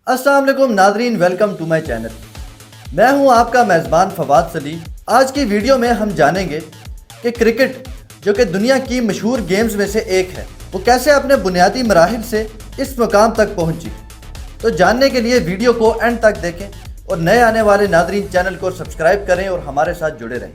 अस्सलाम वालेकुम नाजरीन, वेलकम टू माई चैनल। मैं हूं आपका मेज़बान फवाद सलीम। आज की वीडियो में हम जानेंगे कि क्रिकेट जो कि दुनिया की मशहूर गेम्स में से एक है, वो कैसे अपने बुनियादी मराहिल से इस मुकाम तक पहुंची। तो जानने के लिए वीडियो को एंड तक देखें और नए आने वाले नाजरीन चैनल को सब्सक्राइब करें और हमारे साथ जुड़े रहें।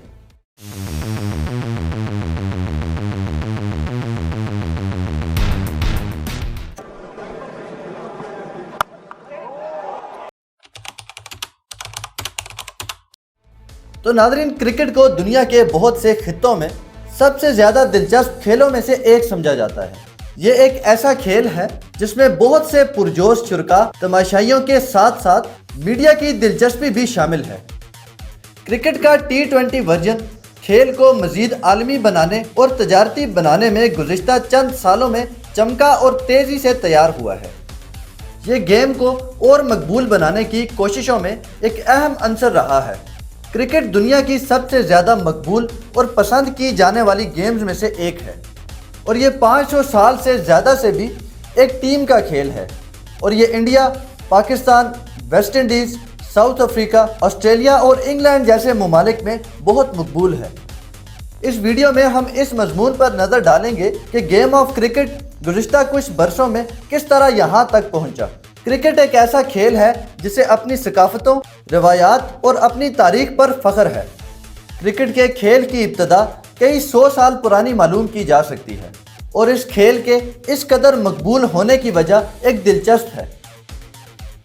तो नाज़रीन, क्रिकेट को दुनिया के बहुत से खित्तों में सबसे ज़्यादा दिलचस्प खेलों में से एक समझा जाता है। ये एक ऐसा खेल है जिसमें बहुत से पुरजोश शुरका, तमाशाइयों के साथ साथ मीडिया की दिलचस्पी भी शामिल है। क्रिकेट का T20 वर्जन खेल को मज़ीद आलमी बनाने और तजारती बनाने में गुज़िश्ता चंद सालों में चमका और तेज़ी से तैयार हुआ है। ये गेम को और मकबूल बनाने की कोशिशों में एक अहम अंसर रहा है। क्रिकेट दुनिया की सबसे ज़्यादा मकबूल और पसंद की जाने वाली गेम्स में से एक है और ये 500 साल से ज़्यादा से भी एक टीम का खेल है और ये India, Pakistan, West Indies, south Africa, Australia और इंग्लैंड जैसे ममालिक में बहुत मकबूल है। इस वीडियो में हम इस मजमून पर नज़र डालेंगे कि गेम ऑफ क्रिकेट गुज़िश्ता कुछ बरसों में किस तरह यहाँ तक पहुँचा। क्रिकेट एक ऐसा खेल है जिसे अपनी सकाफ़तों, रवायात और अपनी तारीख पर फ़ख्र है। क्रिकेट के खेल की इब्तदा कई 100 साल पुरानी मालूम की जा सकती है और इस खेल के इस कदर मकबूल होने की वजह एक दिलचस्प है।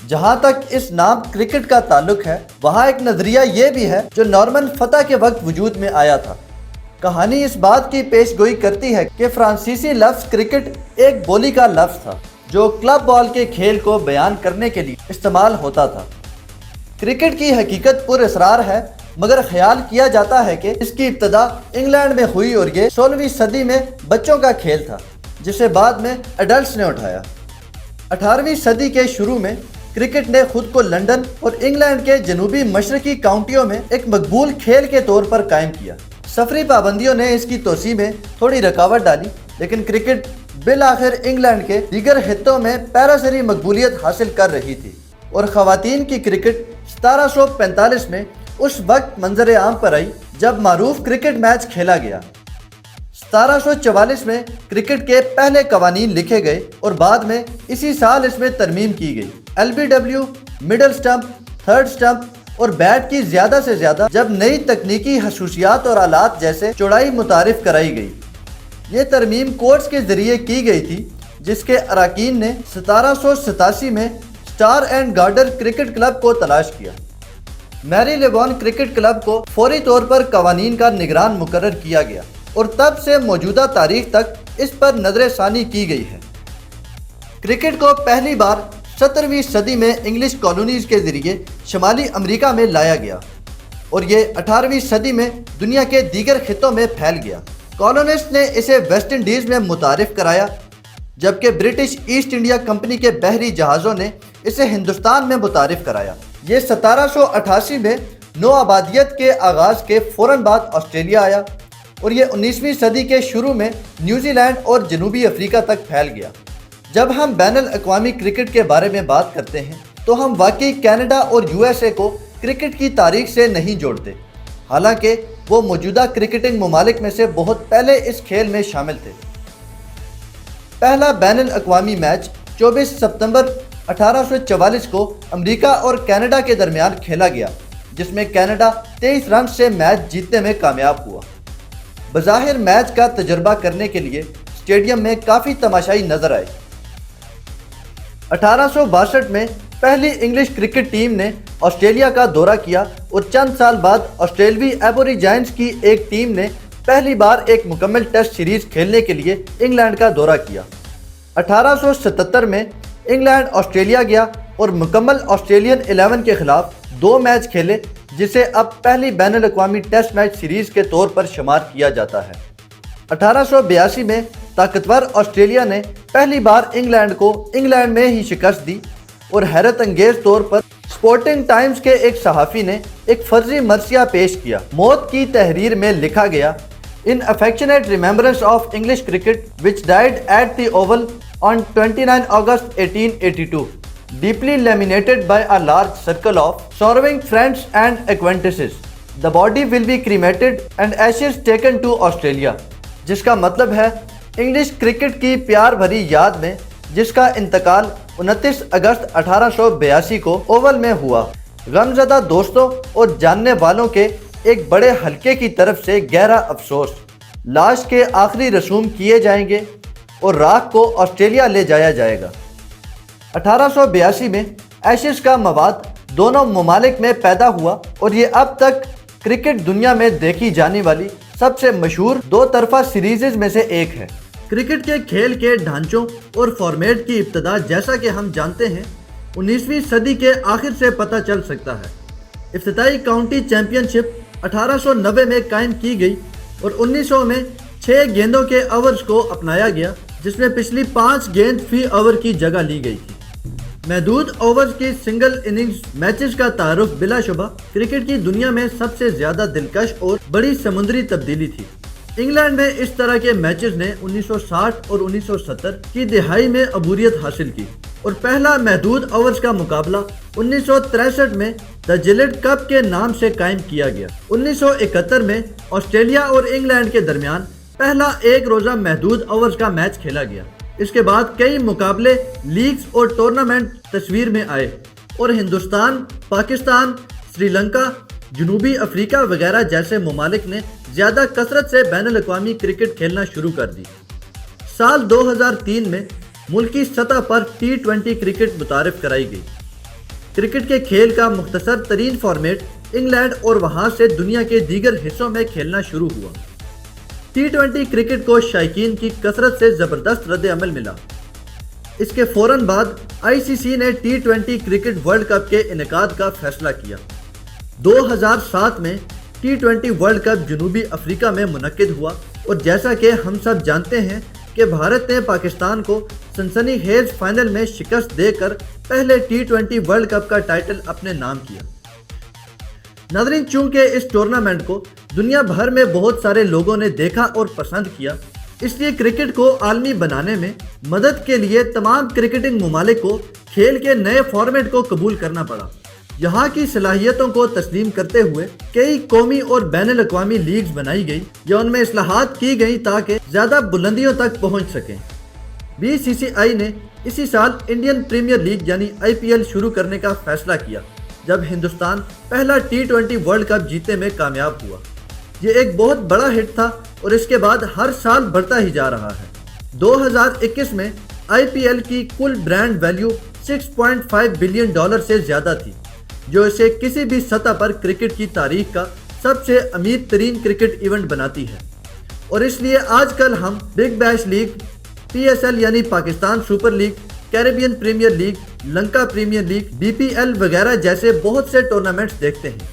जहाँ तक इस नाम क्रिकेट का ताल्लुक है, वहाँ एक नज़रिया ये भी है जो नॉर्मन फतह के वक्त वजूद में आया था। कहानी इस बात की पेशगोई करती है कि फ्रांसीसी लफ्ज़ क्रिकेट एक बोली का लफ्ज़ था जो क्लब बॉल के खेल को बयान करने के लिए इस्तेमाल होता था। क्रिकेट की हकीकत पुरअसरार है, मगर ख्याल किया जाता है कि इसकी इब्तदा इंग्लैंड में हुई और ये 16वीं सदी में बच्चों का खेल था जिसे बाद में एडल्ट्स ने उठाया। 18वीं सदी के शुरू में क्रिकेट ने खुद को लंदन और इंग्लैंड के जनूबी मशरकी काउंटियों में एक मकबूल खेल के तौर पर कायम किया। सफरी पाबंदियों ने इसकी तोसी में थोड़ी रुकावट डाली, लेकिन क्रिकेट बिल आखिर इंग्लैंड के दीगर हिस्सों में पैरासरी मकबूलियत हासिल कर रही थी और ख़वातीन की क्रिकेट 1745 में उस वक्त मंजर आम पर आई जब मारूफ क्रिकेट मैच खेला गया। 1744 में क्रिकेट के पहले कवानीन लिखे गए और बाद में इसी साल इसमें तरमीम की गई। LBW, middle stump, third stump और बैट की ज़्यादा से ज़्यादा जब नई तकनीकी खसूसियात और आलात जैसे चौड़ाई मुतारिफ कराई गई। ये तरमीम कोर्ट्स के ज़रिए की गई थी जिसके अरकान ने 1787 में Star and Garter cricket club को तलाश किया। मैरी लेबॉन क्रिकेट क्लब को फौरी तौर पर कवानीन का निगरान मुकर्रर किया गया और तब से मौजूदा तारीख तक इस पर नज़र-ए-सानी की गई है। क्रिकेट को पहली बार 17वीं सदी में इंग्लिश कॉलोनीज़ के ज़रिए शुमाली अमेरिका में लाया गया और ये 18वीं सदी में दुनिया के दीगर खित्तों में फैल गया। कॉलोनिस्ट ने इसे वेस्ट इंडीज़ में मुतारिफ कराया, जबकि ब्रिटिश ईस्ट इंडिया कंपनी के बहरी जहाज़ों ने इसे हिंदुस्तान में मुतारिफ कराया। ये 1788 में नौ आबादियत के आगाज़ के फ़ौरन बाद ऑस्ट्रेलिया आया और ये 19वीं सदी के शुरू में न्यूजीलैंड और जनूबी अफ्रीका तक फैल गया। जब हम बैनुल अक़वामी क्रिकेट के बारे में बात करते हैं तो हम वाकई कनाडा और USA को क्रिकेट की तारीख से नहीं जोड़ते, हालांकि वो मौजूदा क्रिकेटिंग ममालिक में से बहुत पहले इस खेल में शामिल थे। पहला बैनुल अक़वामी मैच 24 सितंबर 1844 को अमेरिका और कनाडा के दरमियान खेला गया, जिसमें कनाडा 23 रन से मैच जीतने में कामयाब हुआ। बज़ाहिर मैच का तजर्बा करने के लिए स्टेडियम में काफ़ी तमाशाई नजर आए। 1862 में पहली इंग्लिश क्रिकेट टीम ने ऑस्ट्रेलिया का दौरा किया और चंद साल बाद ऑस्ट्रेलवी एबोरिजाइंस की एक टीम ने पहली बार एक मुकम्मल टेस्ट सीरीज़ खेलने के लिए इंग्लैंड का दौरा किया। 1877 में इंग्लैंड ऑस्ट्रेलिया गया और मुकम्मल ऑस्ट्रेलियन 11 के खिलाफ 2 मैच खेले, जिसे अब पहली बैनुल अक़वामी टेस्ट मैच सीरीज़ के तौर पर शुमार किया जाता है। 1882 में ताकतवर ऑस्ट्रेलिया ने पहली बार इंग्लैंड को इंग्लैंड में ही शिकस्त दी और हैरत अंगेज तौर पर स्पोर्टिंग टाइम्स के एक सहाफ़ी ने एक फर्जी मरसिया पेश किया। मौत की तहरीर में लिखा गया, in affectionate remembrance of English cricket which died at the Oval on 29 August 1882। deeply laminated by a large circle of sorrowing friends and acquaintances. The body will be cremated and ashes taken to Australia. जिसका मतलब है English cricket की प्यार भरी याद में जिसका इंतकाल 29 अगस्त 1882 को ओवल में हुआ। गमज़दा दोस्तों और जानने वालों के एक बड़े हलके की तरफ से गहरा अफसोस। लाश के आखिरी रसूम किए जाएंगे और राख को ऑस्ट्रेलिया ले जाया जाएगा। 1882 में एशेज का मवाद दोनों ममालिक में पैदा हुआ और ये अब तक क्रिकेट दुनिया में देखी जाने वाली सबसे मशहूर दो तरफा सीरीज़ में से एक है। क्रिकेट के खेल के ढांचों और फॉर्मेट की इब्तदा जैसा कि हम जानते हैं 19वीं सदी के आखिर से पता चल सकता है। इफ्तिताई काउंटी चैंपियनशिप 1890 में कायम की गई और 1900 में 6 गेंदों के ओवर्स को अपनाया गया, जिसमें पिछली 5 गेंद फी ओवर की जगह ली गई थी। महदूद ओवर्स की सिंगल इनिंग्स मैचेस का तारुफ बिलाशुबा क्रिकेट की दुनिया में सबसे ज़्यादा दिलकश और बड़ी समुद्री तब्दीली थी। इंग्लैंड में इस तरह के मैचेस ने 1960 और 1970 की दिहाई में अबूरियत हासिल की और पहला महदूद ओवर्स का मुकाबला 1963 में द जिलेट कप के नाम से कायम किया गया। 1971 में ऑस्ट्रेलिया और इंग्लैंड के दरमियान पहला एक रोज़ा महदूद ओवर्स का मैच खेला गया। इसके बाद कई मुकाबले, लीग्स और टूर्नामेंट तस्वीर में आए और हिंदुस्तान, पाकिस्तान, श्रीलंका, जनूबी अफ्रीका वगैरह जैसे ममालिक ने ज़्यादा कसरत से बैनुल अक़वामी क्रिकेट खेलना शुरू कर दी। साल 2003 में मुल्की सतह पर T20 क्रिकेट मुतारिफ कराई गई। क्रिकेट के खेल का मुख्तसर तरीन फॉर्मेट इंग्लैंड और वहाँ से दुनिया के दीगर हिस्सों में खेलना शुरू हुआ। T20 क्रिकेट को शायकीन की कसरत से ज़बरदस्त रद्द अमल मिला। इसके फ़ौरन बाद ICC ने T20 क्रिकेट वर्ल्ड कप के इनेकाद का फैसला किया। 2007 में T20 वर्ल्ड कप जनूबी अफ्रीका में मुनक्किद हुआ और जैसा कि हम सब जानते हैं कि भारत ने पाकिस्तान को सनसनीखेज फाइनल में शिकस्त देकर पहले T20 वर्ल्ड कप का टाइटल अपने नाम किया। नाज़रीन, चूंकि इस टूर्नामेंट को दुनिया भर में बहुत सारे लोगों ने देखा और पसंद किया, इसलिए क्रिकेट को आलमी बनाने में मदद के लिए तमाम क्रिकेटिंग ममालिक को खेल के नए फॉर्मेट को कबूल करना पड़ा। यहाँ की सलाहियतों को तस्लीम करते हुए कई कौमी और बैनुल अक़वामी लीग्स बनाई गई या उनमें इस्लाहात की गई ताकि ज़्यादा बुलंदियों तक पहुँच सकें। BCCI ने इसी साल इंडियन प्रीमियर लीग यानी IPL शुरू करने का फैसला किया, जब हिंदुस्तान पहला T20 वर्ल्ड कप जीतने में कामयाब हुआ। ये एक बहुत बड़ा हिट था और इसके बाद हर साल बढ़ता ही जा रहा है। 2021 में IPL की कुल ब्रांड वैल्यू $6.5 बिलियन से ज़्यादा थी, जो इसे किसी भी सतह पर क्रिकेट की तारीख का सबसे अमीर तरीन क्रिकेट इवेंट बनाती है। और इसलिए आजकल हम बिग बैश लीग, PSL यानी Pakistan super league, Caribbean premier league, Lanka premier league, BPL वगैरह जैसे बहुत से टूर्नामेंट्स देखते हैं।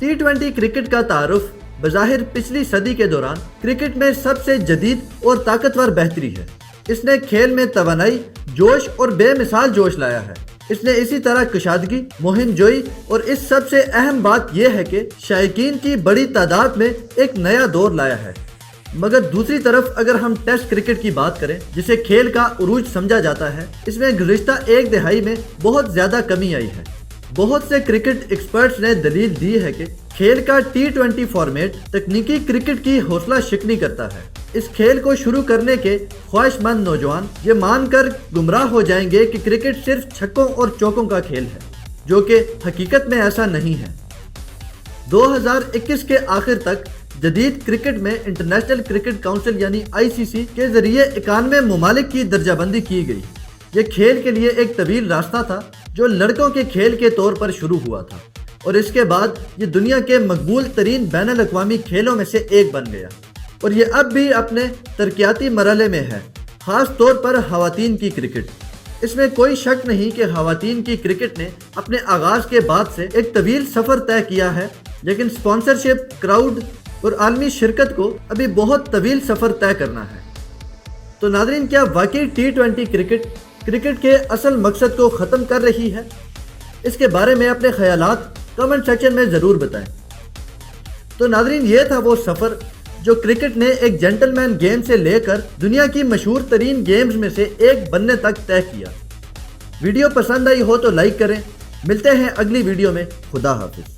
T20 क्रिकेट का तारुफ बज़ाहिर पिछली सदी के दौरान क्रिकेट में सबसे जदीद और ताकतवर बेहतरी है। इसने खेल में तवानाई, जोश और बेमिसाल जोश लाया है। इसने इसी तरह कुशादगी, मुहिम जोई और इस सबसे अहम बात यह है कि शायकीन की बड़ी तादाद में एक नया दौर लाया है। मगर दूसरी तरफ अगर हम टेस्ट क्रिकेट की बात करें, जिसे खेल का उरूज समझा जाता है, इसमें गुज़िश्ता एक दिहाई में बहुत ज़्यादा कमी आई है। बहुत से क्रिकेट एक्सपर्ट्स ने दलील दी है कि खेल का T20 फॉर्मेट तकनीकी क्रिकेट की हौसला शिकनी करता है। इस खेल को शुरू करने के ख्वाहिशमंद नौजवान ये मानकर गुमराह हो जाएंगे कि क्रिकेट सिर्फ छक्कों और चौकों का खेल है, जो कि हकीकत में ऐसा नहीं है। 2021 के आखिर तक जदीद क्रिकेट में इंटरनेशनल क्रिकेट काउंसिल यानी ICC के जरिए 91 ममालिक की दर्जाबंदी की गई। ये खेल के लिए एक तवील रास्ता था जो लड़कों के खेल के तौर पर शुरू हुआ था और इसके बाद ये दुनिया के मकबूल तरीन बैनुल अक़वामी खेलों में से एक बन गया और ये अब भी अपने तरक्याती मरहले में है, ख़ास तौर पर ख़वातीन की क्रिकेट। इसमें कोई शक नहीं कि ख़वातीन की क्रिकेट ने अपने आगाज़ के बाद से एक तवील सफ़र तय किया है, लेकिन स्पॉन्सरशिप, क्राउड और आलमी शिरकत को अभी बहुत तवील सफ़र तय करना है। तो नाज़रीन, क्या वाकई T20 क्रिकेट के असल मकसद को ख़त्म कर रही है? इसके बारे में अपने ख़यालात कमेंट सेक्शन में ज़रूर बताएं। तो नाज़रीन, ये था वो सफ़र जो क्रिकेट ने एक जेंटलमैन गेम से लेकर दुनिया की मशहूर तरीन गेम्स में से एक बनने तक तय किया। ویڈیو پسند آئی ہو تو لائک کریں. ملتے ہیں اگلی ویڈیو میں. خدا حافظ.